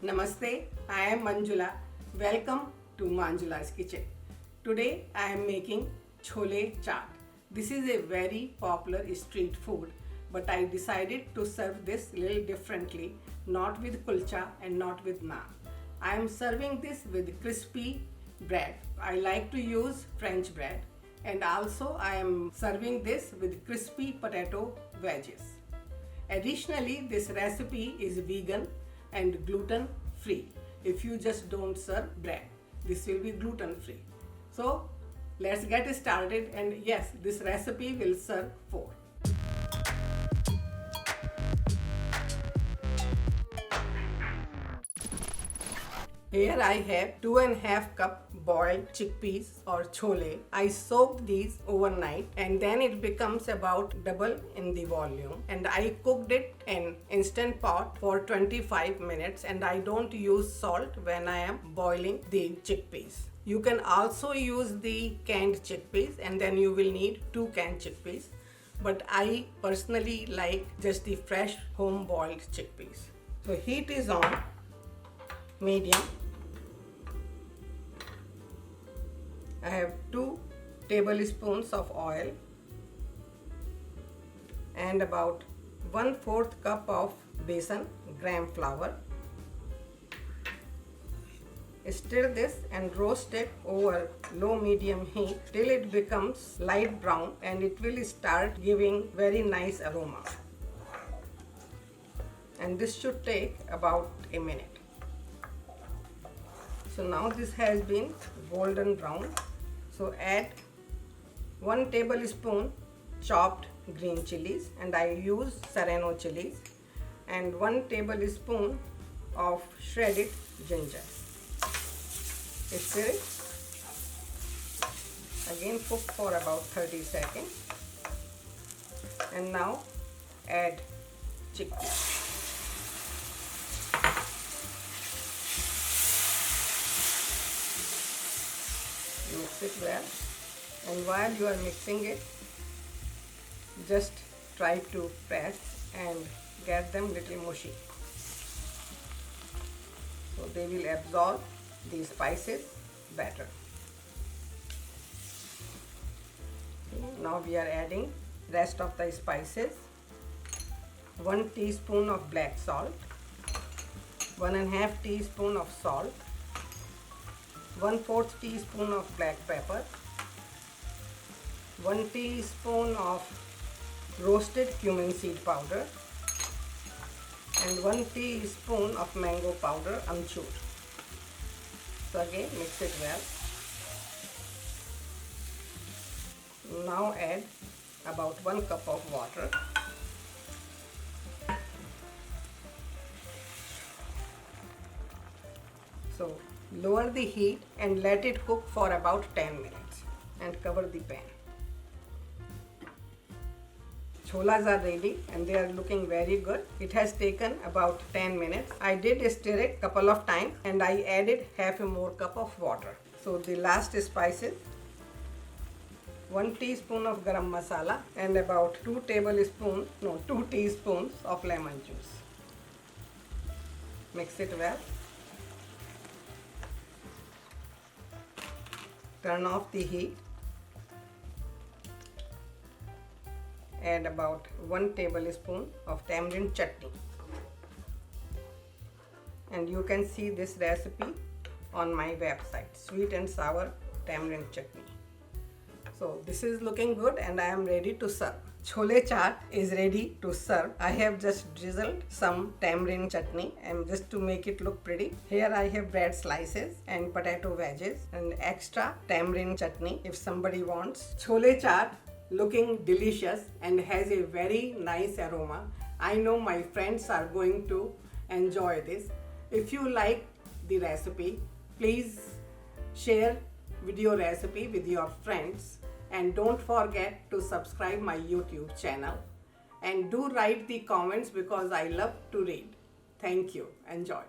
Namaste, I am Manjula. Welcome to Manjula's kitchen. Today I am making Chole Chaat. This is a very popular street food, but I decided to serve this a little differently, not with kulcha and not with naan. I am serving this with crispy bread. I like to use French bread, and also I am serving this with crispy potato wedges. Additionally, this recipe is vegan and gluten free. If you just don't serve bread, this will be gluten free. So let's get started, and yes, this recipe will serve 4. Here I have 2.5 cup boiled chickpeas or chole. I soaked these overnight and then it becomes about double in the volume, and I cooked it in instant pot for 25 minutes, and I don't use salt when I am boiling the chickpeas. You can also use the canned chickpeas, and then you will need 2 canned chickpeas, but I personally like just the fresh home boiled chickpeas. So heat is on medium. I have 2 tablespoons of oil and about 1/4 cup of besan gram flour. Stir this and roast it over low medium heat till it becomes light brown, and it will start giving very nice aroma. And this should take about a minute. So now this has been golden brown. So add 1 tablespoon chopped green chilies, and I use serrano chilies, and 1 tablespoon of shredded ginger. Stir it. Again cook for about 30 seconds. And now add chickpeas. Mix it well, and while you are mixing it, just try to press and get them little mushy, so they will absorb the spices better. Now we are adding rest of the spices. 1 teaspoon of black salt, 1.5 teaspoon of salt, 1/4 teaspoon of black pepper, 1 teaspoon of roasted cumin seed powder, and 1 teaspoon of mango powder amchur. So again mix it well. Now add about 1 cup of water. So lower the heat and let it cook for about 10 minutes and cover the pan. Cholas are ready and they are looking very good. It has taken about 10 minutes. I did stir it couple of times, and I added half a more cup of water. So the last spices: 1 teaspoon of garam masala and about 2 teaspoons of lemon juice. Mix it well. Turn off the heat. Add about 1 tablespoon of tamarind chutney. And you can see this recipe on my website, sweet and sour tamarind chutney. So this is looking good, and I am ready to serve. Chole chaat is ready to serve. I have just drizzled some tamarind chutney, and just to make it look pretty. Here I have bread slices and potato wedges and extra tamarind chutney if somebody wants. Chole chaat looking delicious and has a very nice aroma. I know my friends are going to enjoy this. If you like the recipe, please share video recipe with your friends, and don't forget to subscribe my YouTube channel, and do write the comments because I love to read. Thank you. Enjoy.